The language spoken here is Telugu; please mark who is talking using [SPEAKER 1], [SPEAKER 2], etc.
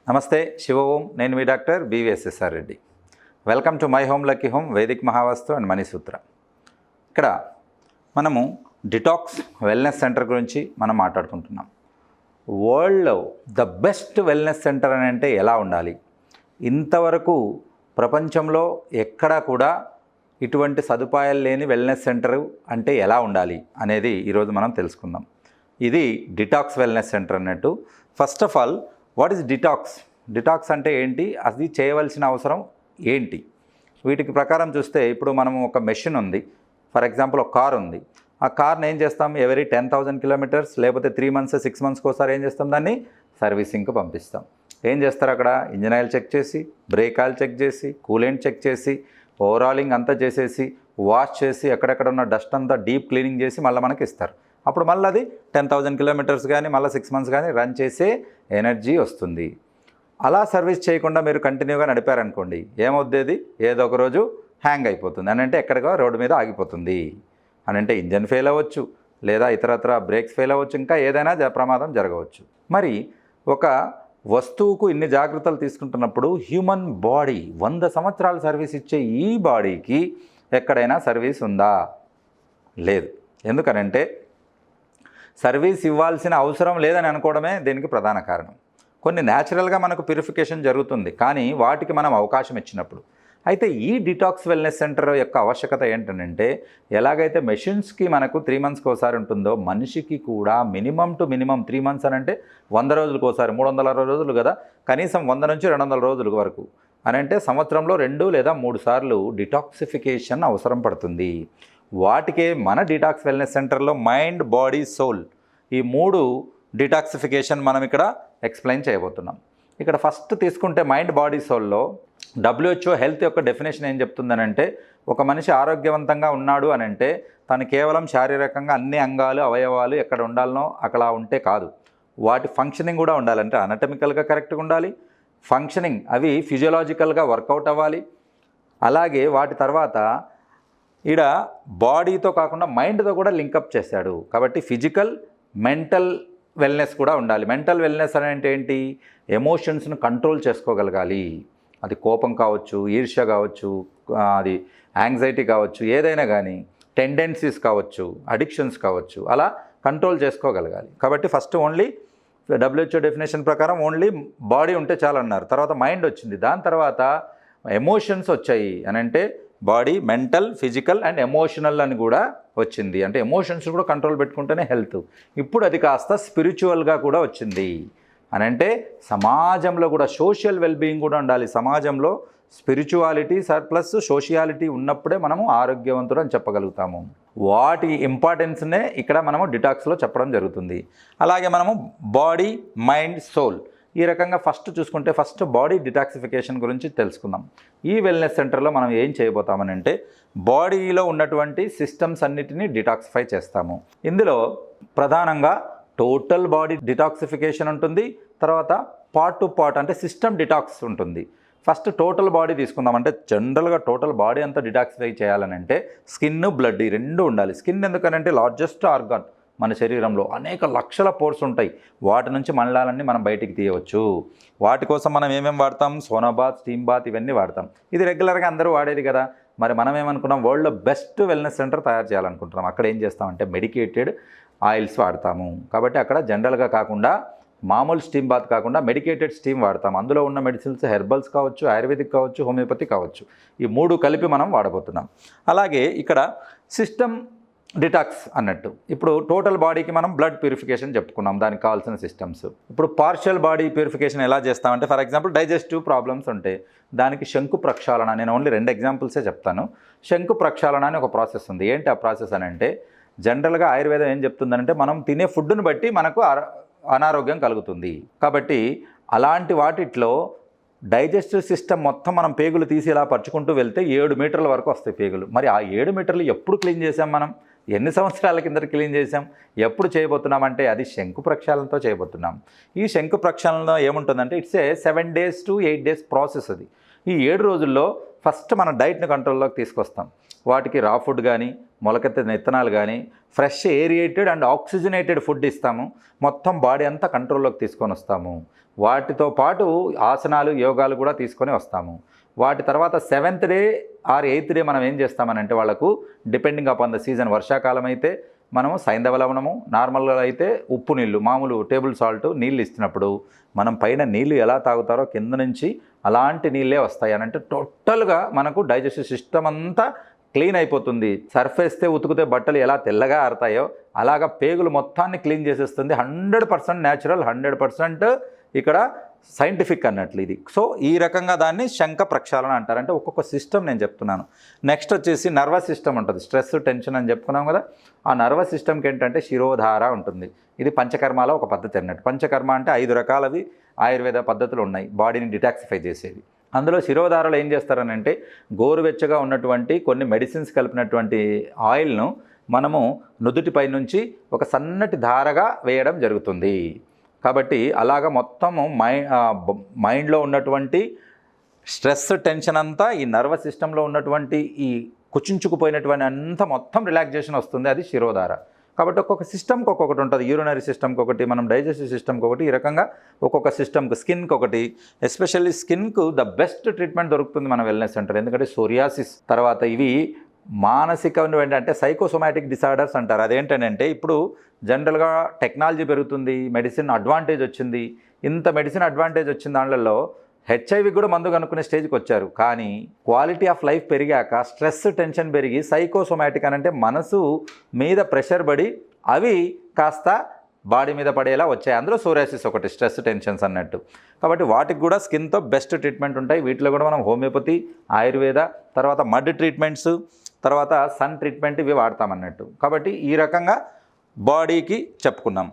[SPEAKER 1] నమస్తే శివ ఓం. నేను మీ doctor BVSSR Reddy. Welcome to my home lucky home Vedic MahaVastu and Manisutra. ఇక్కడ మనము డిటాక్స్ వెల్నెస్ సెంటర్ గురించి మనం మాట్లాడుకుంటున్నాం. వరల్డ్లో ద బెస్ట్ వెల్నెస్ సెంటర్ అని అంటే ఎలా ఉండాలి, ఇంతవరకు ప్రపంచంలో ఎక్కడా కూడా ఇటువంటి సదుపాయాలు లేని వెల్నెస్ సెంటర్ అంటే ఎలా ఉండాలి అనేది ఈరోజు మనం తెలుసుకుందాం. ఇది డిటాక్స్ వెల్నెస్ సెంటర్ అన్నట్టు. First of all, what is detox? Detox అంటే ఏంటి, అది చేయవలసిన అవసరం ఏంటి? వీటికి ప్రకారం చూస్తే ఇప్పుడు మనము ఒక మెషిన్ ఉంది, ఫర్ ఎగ్జాంపుల్ ఒక కార్ ఉంది. ఆ కార్ని ఏం చేస్తాం, ఎవరీ 10,000 కిలోమీటర్స్ లేకపోతే 3 months 6 monthsకి ఒకసారి ఏం చేస్తాం, దాన్ని సర్వీసింగ్కి పంపిస్తాం. ఏం చేస్తారు అక్కడ, ఇంజిన్ ఆయిల్ చెక్ చేసి, బ్రేక్ ఆయిల్ చెక్ చేసి, కూలెంట్ చెక్ చేసి, ఓవరాలింగ్ అంతా చేసేసి, వాష్ చేసి, ఎక్కడెక్కడ ఉన్న డస్ట్ అంతా డీప్ క్లీనింగ్ చేసి మళ్ళీ మనకి ఇస్తారు. అప్పుడు మళ్ళీ అది 10,000 కిలోమీటర్స్ కానీ మళ్ళీ 6 months కానీ రన్ చేసే ఎనర్జీ వస్తుంది. అలా సర్వీస్ చేయకుండా మీరు కంటిన్యూగా నడిపారనుకోండి, ఏమవుద్దేది, ఏదో ఒక రోజు హ్యాంగ్ అయిపోతుంది అని అంటే ఎక్కడికో రోడ్డు మీద ఆగిపోతుంది అని అంటే ఇంజన్ ఫెయిల్ అవ్వచ్చు, లేదా ఇతరత్ర బ్రేక్స్ ఫెయిల్ అవ్వచ్చు, ఇంకా ఏదైనా ప్రమాదం జరగవచ్చు. మరి ఒక వస్తువుకు ఇన్ని జాగ్రత్తలు తీసుకుంటున్నప్పుడు హ్యూమన్ బాడీ 100 సంవత్సరాలు సర్వీస్ ఇచ్చే ఈ బాడీకి ఎక్కడైనా సర్వీస్ ఉందా? లేదు. ఎందుకనంటే సర్వీస్ ఇవ్వాల్సిన అవసరం లేదని అనుకోవడమే దీనికి ప్రధాన కారణం. కొన్ని న్యాచురల్గా మనకు ప్యూరిఫికేషన్ జరుగుతుంది, కానీ వాటికి మనం అవకాశం ఇచ్చినప్పుడు. అయితే ఈ డిటాక్స్ వెల్నెస్ సెంటర్ యొక్క ఆవశ్యకత ఏంటంటే, ఎలాగైతే మెషిన్స్కి మనకు 3 monthsకి ఒకసారి ఉంటుందో, మనిషికి కూడా మినిమం టు మినిమం 3 months అని అంటే 100 రోజులకు ఒకసారి, 360 రోజులు కదా, కనీసం 100 నుంచి 200 రోజుల వరకు అని అంటే సంవత్సరంలో 2 లేదా 3 సార్లు డిటాక్సిఫికేషన్ అవసరం పడుతుంది. వాటికే మన డిటాక్స్ వెల్నెస్ సెంటర్లో మైండ్, బాడీ, సోల్, ఈ 3 డిటాక్సిఫికేషన్ మనం ఇక్కడ ఎక్స్ప్లెయిన్ చేయబోతున్నాం. ఇక్కడ ఫస్ట్ తీసుకుంటే మైండ్, బాడీ, సోల్లో WHO హెల్త్ యొక్క డెఫినేషన్ ఏం చెప్తుందనంటే, ఒక మనిషి ఆరోగ్యవంతంగా ఉన్నాడు అని అంటే తను కేవలం శారీరకంగా అన్ని అంగాలు, అవయవాలు ఎక్కడ ఉండాలనో అక్కడ ఉంటే కాదు, వాటి ఫంక్షనింగ్ కూడా ఉండాలంటే అనటమికల్గా కరెక్ట్గా ఉండాలి, ఫంక్షనింగ్ అవి ఫిజియోలాజికల్గా వర్కౌట్ అవ్వాలి. అలాగే వాటి తర్వాత ఈడ బాడీతో కాకుండా మైండ్తో కూడా లింకప్ చేశాడు. కాబట్టి ఫిజికల్, మెంటల్ వెల్నెస్ కూడా ఉండాలి. మెంటల్ వెల్నెస్ అని అంటే ఏంటి, ఎమోషన్స్ను కంట్రోల్ చేసుకోగలగాలి. అది కోపం కావచ్చు, ఈర్ష్య కావచ్చు, అది యాంగ్జైటీ కావచ్చు, ఏదైనా కానీ టెండెన్సీస్ కావచ్చు, అడిక్షన్స్ కావచ్చు, అలా కంట్రోల్ చేసుకోగలగాలి. కాబట్టి ఫస్ట్ ఓన్లీ WHO డెఫినేషన్ ప్రకారం ఓన్లీ బాడీ ఉంటే చాలు అన్నారు. తర్వాత మైండ్ వచ్చింది, దాని తర్వాత ఎమోషన్స్ వచ్చాయి అని అంటే body, mental, physical and emotional అని కూడా వచ్చింది. అంటే ఎమోషన్స్ కూడా కంట్రోల్ పెట్టుకుంటేనే హెల్త్. ఇప్పుడు అది కాస్త స్పిరిచువల్గా కూడా వచ్చింది అని అంటే సమాజంలో కూడా సోషల్ వెల్బీయింగ్ కూడా ఉండాలి. సమాజంలో స్పిరిచువాలిటీ ప్లస్ సోషియాలిటీ ఉన్నప్పుడే మనము ఆరోగ్యవంతుడు అని చెప్పగలుగుతాము. వాటి ఇంపార్టెన్స్నే ఇక్కడ మనము డిటాక్స్లో చెప్పడం జరుగుతుంది. అలాగే మనము బాడీ, మైండ్, సోల్ ఈ రకంగా ఫస్ట్ చూసుకుంటే, ఫస్ట్ బాడీ డిటాక్సిఫికేషన్ గురించి తెలుసుకుందాం. ఈ వెల్నెస్ సెంటర్లో మనం ఏం చేయబోతామని అంటే, బాడీలో ఉన్నటువంటి సిస్టమ్స్ అన్నిటినీ డిటాక్సిఫై చేస్తాము. ఇందులో ప్రధానంగా టోటల్ బాడీ డిటాక్సిఫికేషన్ ఉంటుంది, తర్వాత పార్ట్ టు పార్ట్ అంటే సిస్టమ్ డిటాక్స్ ఉంటుంది. ఫస్ట్ టోటల్ బాడీ తీసుకుందాం. అంటే జనరల్గా టోటల్ బాడీ అంతా డిటాక్సిఫై చేయాలని అంటే స్కిన్, బ్లడ్ ఈ 2 ఉండాలి. స్కిన్ ఎందుకనంటే లార్జెస్ట్ ఆర్గాన్ మన శరీరంలో, అనేక లక్షల పోర్స్ ఉంటాయి, వాటి నుంచి మలినాలన్నీ మనం బయటికి తీయవచ్చు. వాటి కోసం మనం ఏమేమి వాడతాం, సోనా బాత్, స్టీమ్ బాత్ ఇవన్నీ వాడతాం. ఇది రెగ్యులర్గా అందరూ వాడేది కదా. మరి మనం ఏమనుకున్నాం, వరల్డ్లో బెస్ట్ వెల్నెస్ సెంటర్ తయారు చేయాలనుకుంటున్నాం. అక్కడ ఏం చేస్తామంటే మెడికేటెడ్ ఆయిల్స్ వాడతాము. కాబట్టి అక్కడ జనరల్గా కాకుండా, మామూలు స్టీమ్ బాత్ కాకుండా మెడికేటెడ్ స్టీమ్ వాడతాం. అందులో ఉన్న మెడిసిన్స్ హెర్బల్స్ కావచ్చు, ఆయుర్వేదిక్ కావచ్చు, హోమియోపతి కావచ్చు, ఈ 3 కలిపి మనం వాడబోతున్నాం. అలాగే ఇక్కడ సిస్టమ్ డిటాక్స్ అన్నట్టు, ఇప్పుడు టోటల్ బాడీకి మనం బ్లడ్ ప్యూరిఫికేషన్ చెప్పుకున్నాం, దానికి కావాల్సిన సిస్టమ్స్. ఇప్పుడు పార్షియల్ బాడీ ప్యూరిఫికేషన్ ఎలా చేస్తామంటే, ఫర్ ఎగ్జాంపుల్ డైజెస్టివ్ ప్రాబ్లమ్స్ ఉంటాయి, దానికి శంకు ప్రక్షాళన, నేను ఓన్లీ 2 ఎగ్జాంపుల్సే చెప్తాను. శంకు ప్రక్షాళన అని ఒక ప్రాసెస్ ఉంది. ఏంటి ఆ ప్రాసెస్ అని అంటే, జనరల్గా ఆయుర్వేదం ఏం చెప్తుందంటే, మనం తినే ఫుడ్ని బట్టి మనకు అనారోగ్యం కలుగుతుంది. కాబట్టి అలాంటి వాటిట్లో డైజెస్టివ్ సిస్టమ్ మొత్తం మనం పేగులు తీసి ఇలా పరుచుకుంటూ వెళ్తే 7 మీటర్ల వరకు వస్తాయి పేగులు. మరి ఆ 7 మీటర్లు ఎప్పుడు క్లీన్ చేసాం, మనం ఎన్ని సంవత్సరాల కింద క్లీన్ చేసాం, ఎప్పుడు చేయబోతున్నామంటే అది శంకు ప్రక్షాళనతో చేయబోతున్నాం. ఈ శంకు ప్రక్షాళనలో ఏముంటుందంటే, it's a 7 days to 8 days process. అది ఈ 7 రోజుల్లో ఫస్ట్ మన డైట్ని కంట్రోల్లోకి తీసుకొస్తాం. వాటికి రా ఫుడ్ కానీ మొలకెత్తిన విత్తనాలు కానీ fresh aerated and oxygenated food ఇస్తాము. మొత్తం బాడీ అంతా కంట్రోల్లోకి తీసుకొని వస్తాము. వాటితో పాటు ఆసనాలు యోగాలు కూడా తీసుకొని వస్తాము. వాటి తర్వాత 7th day or 8th day మనం ఏం చేస్తామనంటే వాళ్ళకు డిపెండింగ్ అపాన్ ద సీజన్, వర్షాకాలం అయితే మనము సైంధవ లవణము, నార్మల్గా అయితే ఉప్పు నీళ్ళు, మామూలు టేబుల్ సాల్ట్ నీళ్ళు ఇస్తున్నప్పుడు మనం పైన నీళ్ళు ఎలా తాగుతారో కింద నుంచి అలాంటి నీళ్ళే వస్తాయి. అని అంటే టోటల్గా మనకు డైజెస్టివ్ సిస్టమ్ అంతా క్లీన్ అయిపోతుంది. సర్ఫ్ వేస్తే ఉతికితే బట్టలు ఎలా తెల్లగా ఆరుతాయో అలాగా పేగులు మొత్తాన్ని క్లీన్ చేసేస్తుంది. 100% న్యాచురల్, 100% ఇక్కడ సైంటిఫిక్ అన్నట్లు ఇది. సో ఈ రకంగా దాన్ని శంఖ ప్రక్షాళన అంటారు. అంటే ఒక్కొక్క సిస్టమ్ నేను చెప్తున్నాను. నెక్స్ట్ వచ్చేసి నర్వస్ సిస్టమ్ ఉంటుంది. స్ట్రెస్, టెన్షన్ అని చెప్పుకున్నాం కదా. ఆ నర్వస్ సిస్టమ్కి ఏంటంటే శిరోధార ఉంటుంది. ఇది పంచకర్మలో ఒక పద్ధతి అన్నట్టు. పంచకర్మ అంటే 5 రకాలవి ఆయుర్వేద పద్ధతులు ఉన్నాయి బాడీని డిటాక్సిఫై చేసేవి. అందులో శిరోధారలు ఏం చేస్తారనంటే గోరువెచ్చగా ఉన్నటువంటి కొన్ని మెడిసిన్స్ కలిపినటువంటి ఆయిల్ను మనము నుదుటిపై నుంచి ఒక సన్నటి ధారగా వేయడం జరుగుతుంది. కాబట్టి అలాగ మొత్తము మైండ్లో ఉన్నటువంటి స్ట్రెస్, టెన్షన్ అంతా ఈ నర్వస్ సిస్టంలో ఉన్నటువంటి ఈ కుచించుకుపోయినటువంటి అంతా మొత్తం రిలాక్సేషన్ వస్తుంది. అది శిరోధార. కాబట్టి ఒక్కొక్క సిస్టమ్కి ఒక్కొక్కటి ఉంటుంది. యూరినరీ సిస్టమ్కి ఒకటి, మనం డైజెస్టివ్ సిస్టమ్కి ఒకటి, ఈ రకంగా ఒక్కొక్క సిస్టమ్కి, స్కిన్కి ఒకటి. ఎస్పెషల్లీ స్కిన్కు ద బెస్ట్ ట్రీట్మెంట్ దొరుకుతుంది మన వెల్నెస్ సెంటర్. ఎందుకంటే సోరియాసిస్ తర్వాత ఇవి మానసిక అంటే సైకోసోమాటిక్ డిసార్డర్స్ అంటారు. అదేంటంటే ఇప్పుడు జనరల్గా టెక్నాలజీ పెరుగుతుంది, మెడిసిన్ అడ్వాంటేజ్ వచ్చింది. ఇంత మెడిసిన్ అడ్వాంటేజ్ వచ్చిన దానిలో హెచ్ఐవి కూడా మందు కనుక్కునే స్టేజ్కి వచ్చారు. కానీ క్వాలిటీ ఆఫ్ లైఫ్ పెరిగాక స్ట్రెస్, టెన్షన్ పెరిగి సైకోసోమాటిక్ అని అంటే మనసు మీద ప్రెషర్ పడి అవి కాస్త బాడీ మీద పడేలా వచ్చాయి. అందులో సోరియాసిస్ ఒకటి, స్ట్రెస్, టెన్షన్స్ అన్నట్టు. కాబట్టి వాటికి కూడా స్కిన్తో బెస్ట్ ట్రీట్మెంట్ ఉంటాయి. వీటిలో కూడా మనం హోమియోపతి, ఆయుర్వేద, తర్వాత మడ్ ట్రీట్మెంట్స్, తర్వాత సన్ ట్రీట్మెంట్ ఇవి వాడతామన్నట్టు. కాబట్టి ఈ రకంగా బాడీకి చెప్పుకున్నాం.